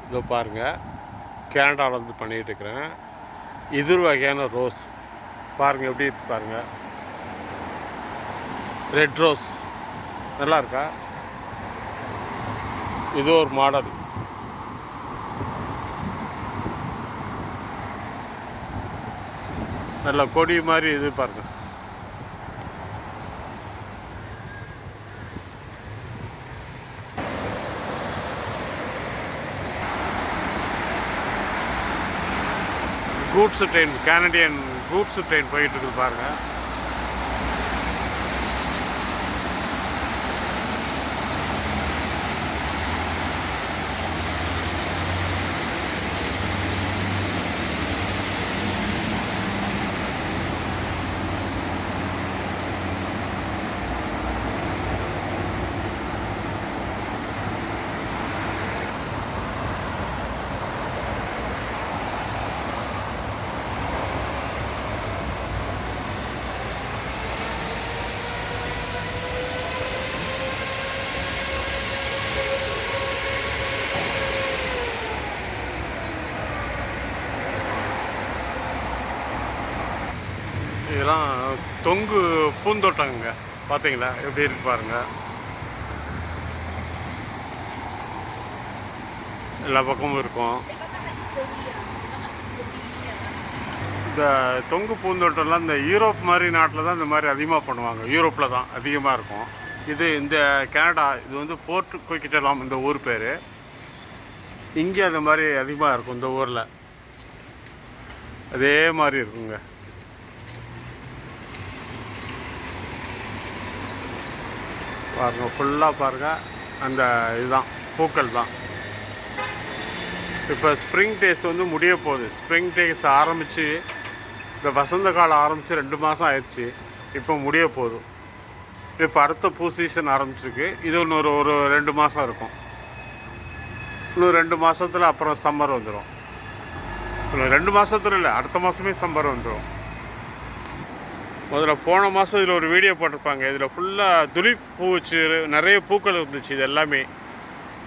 இதோ பாருங்கள், கனடாவிலேருந்து பண்ணிகிட்ருக்கிறேன். இது ஒரு வகையான ரோஸ் பாருங்கள், எப்படி இருக்கு பாருங்கள். ரெட் ரோஸ் நல்லா இருக்கா? இது ஒரு மாடல். நல்ல கொடி மாதிரி இது பாருங்கள். Goods train, Canadian goods train போயிட்டு இருக்குது பாருங்கள். இதெல்லாம் தொங்கு பூந்தோட்டங்க, பார்த்தீங்களா எப்படி இருக்கு பாருங்கள். எல்லா பக்கமும் இருக்கும். இந்த தொங்கு பூந்தோட்டம்லாம் இந்த யூரோப் மாதிரி நாட்டில் தான் இந்த மாதிரி அதிகமாக பண்ணுவாங்க. யூரோப்பில் தான் அதிகமாக இருக்கும். இது இந்த கனடா, இது வந்து போர்ட் கொய்கிட்டலாம் இந்த ஊர் பேர். இங்கே அந்த மாதிரி அதிகமாக இருக்கும். இந்த ஊரில் அதே மாதிரி இருக்குங்க. பாருங்கள், ஃபுல்லாக பாருங்கள், அந்த இதுதான் பூக்கள் தான். இப்போ ஸ்ப்ரிங் டேஸ் வந்து முடிய போகுது. ஸ்ப்ரிங் டேஸ் ஆரம்பித்து இந்த வசந்த காலம் ஆரம்பித்து 2 மாதம் ஆயிடுச்சு. இப்போ முடிய போகுது. இப்போ அடுத்த பூ சீசன் ஆரம்பிச்சிருக்கு. இது இன்னொரு 2 மாதம் இருக்கும். இன்னும் 2 மாதத்தில் அப்புறம் சம்மர் வந்துடும். இன்னும் 2 மாதத்துல இல்லை, அடுத்த மாதமே சம்மர் வந்துடும். முதல்ல போன மாதம் இதில் ஒரு வீடியோ போட்டிருப்பாங்க. இதில் ஃபுல்லாக துளிப் பூ வச்சு நிறைய பூக்கள் இருந்துச்சு. இது எல்லாமே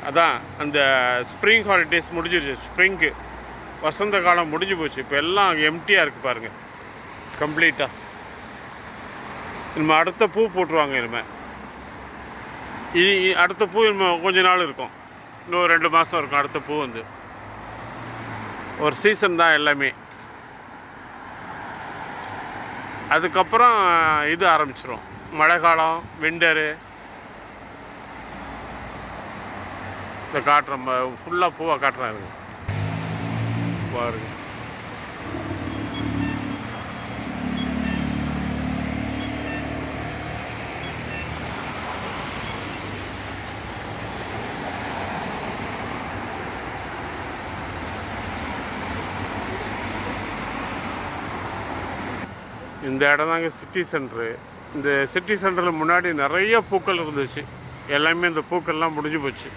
அதான் அந்த ஸ்ப்ரிங் ஹாலிடேஸ் முடிஞ்சிருச்சு. ஸ்ப்ரிங்கு வசந்த காலம் முடிஞ்சு போச்சு. இப்போ எல்லாம் எம்டியாக இருக்குது பாருங்கள், கம்ப்ளீட்டாக. இனிமேல் அடுத்த பூ போட்டுருவாங்க. இனிமேல் அடுத்த பூ இனிமேல் கொஞ்ச நாள் இருக்கும். இன்னும் 2 மாதம் இருக்கும் அடுத்த பூ வந்து. ஒரு சீசன் தான் எல்லாமே. அதுக்கப்புறம் இது ஆரம்பிச்சிடும், மழை காலம், விண்டரு. இந்த காட்டுறோம் ஃபுல்லாக பூவாக காட்டுறாங்க பாருங்க. இந்த இடம் தாங்க சிட்டி சென்ட்ரு. இந்த சிட்டி சென்டரில் முன்னாடி நிறைய பூக்கள் இருந்துச்சு. எல்லாமே இந்த பூக்கள்லாம் முடிஞ்சு போச்சு.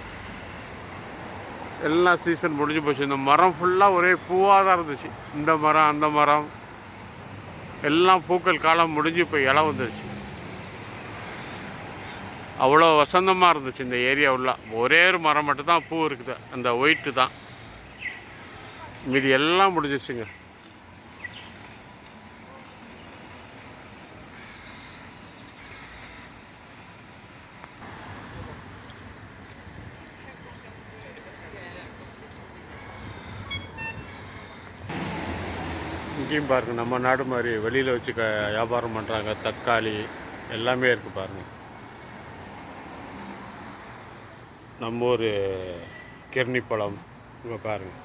எல்லாம் சீசன் முடிஞ்சு போச்சு. இந்த மரம் ஃபுல்லாக ஒரே பூவாக தான் இருந்துச்சு. இந்த மரம் அந்த மரம் எல்லாம் பூக்கள் காலம் முடிஞ்சு இப்போ இலை வந்துச்சு. அவ்வளோ வசந்தமாக இருந்துச்சு இந்த ஏரியா உள்ள. ஒரே ஒரு மரம் மட்டும்தான் பூ இருக்குது, அந்த ஒயிட்டு தான். மீதி எல்லாம் முடிஞ்சிச்சுங்க. இங்கேயும் பாருங்கள், நம்ம நாடு மாதிரி வெளியில் வச்சு வியாபாரம் பண்ணுறாங்க. தக்காளி எல்லாமே இருக்குது பாருங்கள். நம்ம ஒரு கிர்னி பழம் இங்கே பாருங்கள்.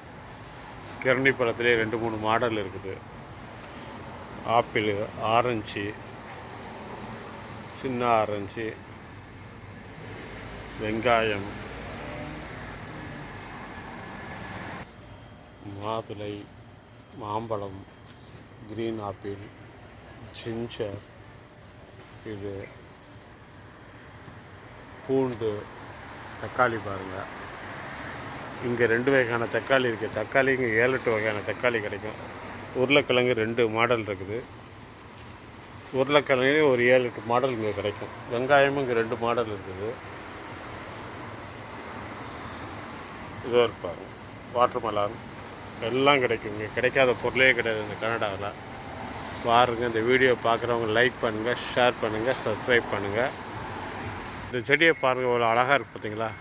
கிர்னி பழத்துலேயே 2-3 மாடல் இருக்குது. ஆப்பிள், ஆரஞ்சு, சின்ன ஆரஞ்சு, வெங்காயம், மாதுளை, மாம்பழம், க்ரீன் ஆப்பிள், ஜிஞ்சர், இது பூண்டு, தக்காளி பாருங்கள். இங்கே 2 வகையான தக்காளி இருக்குது. தக்காளி இங்கே 7-8 வகையான தக்காளி கிடைக்கும். உருளைக்கிழங்கு 2 மாடல் இருக்குது. உருளைக்கிழங்கு ஒரு 7-8 மாடல் இங்கே கிடைக்கும். வெங்காயமும் இங்கே 2 மாடல் இருக்குது. இதோ இருப்பாங்க. வாட்டர் மெலான் எல்லாம் கிடைக்குங்க. கிடைக்காத பொருளே கிடையாது இந்த கனடாவில். பாருங்கள், இந்த வீடியோ பார்க்குறவங்க லைக் பண்ணுங்கள், ஷேர் பண்ணுங்கள், சப்ஸ்கிரைப் பண்ணுங்கள். இந்த செடியை பாருங்கள், இவ்வளோ அழகாக இருக்குது பார்த்தீங்களா?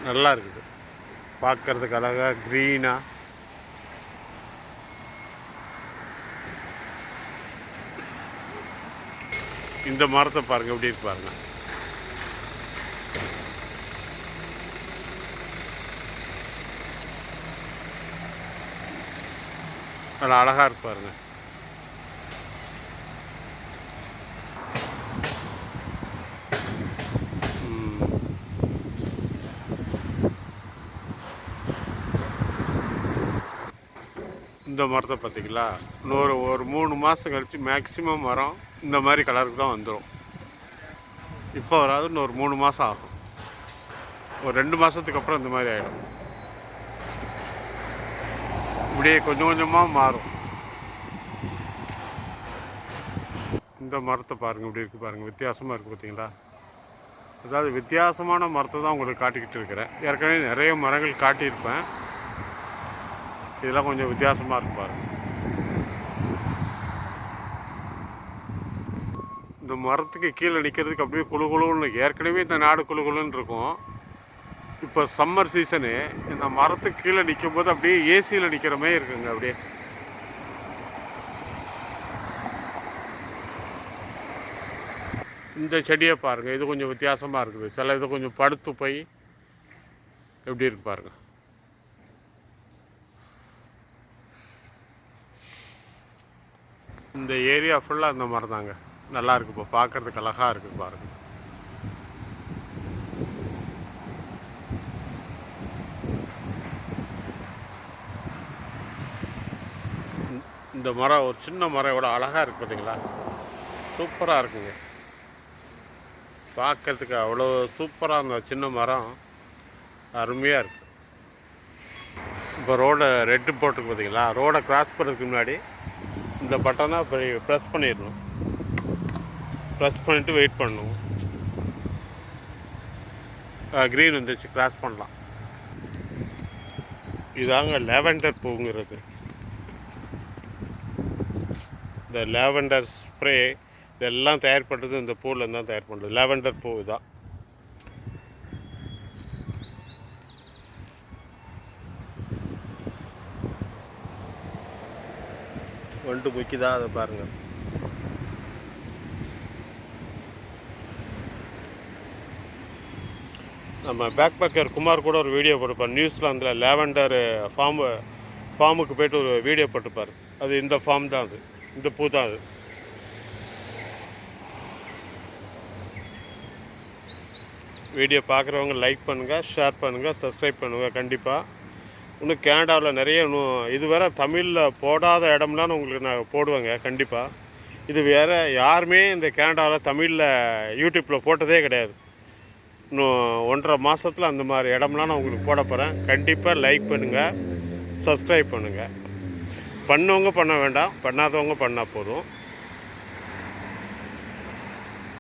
நல்லா இருக்குது பார்க்குறதுக்கு, அழகாக க்ரீனாக. இந்த மரத்தை பாருங்கள் எப்படி இருக்கு பாருங்கள். நல்லா அழகாக இருக்கு பாருங்கள். இந்த மரத்தை பார்த்திங்களா? ஒரு 3 மாதம் கழித்து மேக்ஸிமம் மரம் இந்த மாதிரி கலருக்கு தான் வந்துடும். இப்போ வராது, இன்னொரு 3 மாதம் ஆகும். ஒரு 2 மாதத்துக்கு அப்புறம் இந்த மாதிரி ஆகிடும். இப்படியே கொஞ்சம் கொஞ்சமாக மாறும். இந்த மரத்தை பாருங்கள் இப்படி இருக்குது பாருங்கள், வித்தியாசமாக இருக்குது பார்த்தீங்களா? அதாவது வித்தியாசமான மரத்தை தான் உங்களுக்கு காட்டிக்கிட்டு இருக்கிறேன். ஏற்கனவே நிறைய மரங்கள் காட்டியிருப்பேன். இதெல்லாம் கொஞ்சம் வித்தியாசமாக இருக்கும் பாருங்கள். இந்த மரத்துக்கு கீழே நிற்கிறதுக்கு அப்படியே குழுன்னு, ஏற்கனவே இந்த நாடு குழுன்னு இருக்கும். இப்போ சம்மர் சீசனு இந்த மரத்துக்கு கீழே நிற்கும் போது அப்படியே ஏசியில் நிற்கிற மாதிரி இருக்குங்க. அப்படியே இந்த செடியை பாருங்கள், இது கொஞ்சம் வித்தியாசமாக இருக்குது. சில இது கொஞ்சம் படுத்து போய் எப்படி இருக்கு பாருங்கள். இந்த ஏரியா ஃபுல்லாக இந்த மரம் தாங்க. நல்லா இருக்குது, இப்போ பார்க்குறதுக்கு அழகாக இருக்குது பாருங்கள். இந்த மரம் ஒரு சின்ன மரம் எவ்வளோ அழகாக இருக்குது பார்த்தீங்களா? சூப்பராக இருக்குங்க பார்க்கறதுக்கு. அவ்வளோ சூப்பராக அந்த சின்ன மரம் அருமையாக இருக்குது. இப்போ ரோடை ரெட்டு போட்டுருக்கு பார்த்தீங்களா? ரோடை கிராஸ் பண்ணுறதுக்கு முன்னாடி இந்த பட்டனை ப்ரெஸ் பண்ணிடணும். ப்ரெஸ் பண்ணிவிட்டு வெயிட் பண்ணணும். க்ரீன் வந்துச்சு, கிராஸ் பண்ணலாம். இதாங்க லேவெண்டர் பூங்கிறது. இந்த லேவெண்டர் ஸ்ப்ரே இதெல்லாம் தயார் பண்ணுறது இந்த பூவில் தான் தயார் பண்ணுறது. லேவெண்டர் பூ தான். வண்டு முக்கியதா அதை பாருங்கள். நம்ம பேக் பேக்கர் குமார் கூட ஒரு வீடியோ போட்டுப்பார் நியூசிலாந்தில். லேவெண்டர் ஃபார்முக்கு போய்ட்டு ஒரு வீடியோ போட்டுப்பார். அது இந்த ஃபார்ம் தான், அது இந்த பூ தான். அது வீடியோ பார்க்குறவங்க லைக் பண்ணுங்கள், ஷேர் பண்ணுங்கள், சப்ஸ்கிரைப் பண்ணுங்கள் கண்டிப்பாக. இன்னும் கனடாவில் நிறைய இதுவரை தமிழில் போடாத இடம்லாம் உங்களுக்கு நான் போடுவேங்க கண்டிப்பாக. இது வேறு யாருமே இந்த கனடாவில் தமிழில் யூடியூப்பில் போட்டதே கிடையாது. இன்னும் 1.5 மாதத்தில் அந்த மாதிரி இடம்லாம் நான் உங்களுக்கு போட போகிறேன். கண்டிப்பாக லைக் பண்ணுங்கள், சப்ஸ்கிரைப் பண்ணுங்கள். பண்ணவங்க பண்ண வேண்டாம், பண்ணாதவங்க பண்ணால் போதும்.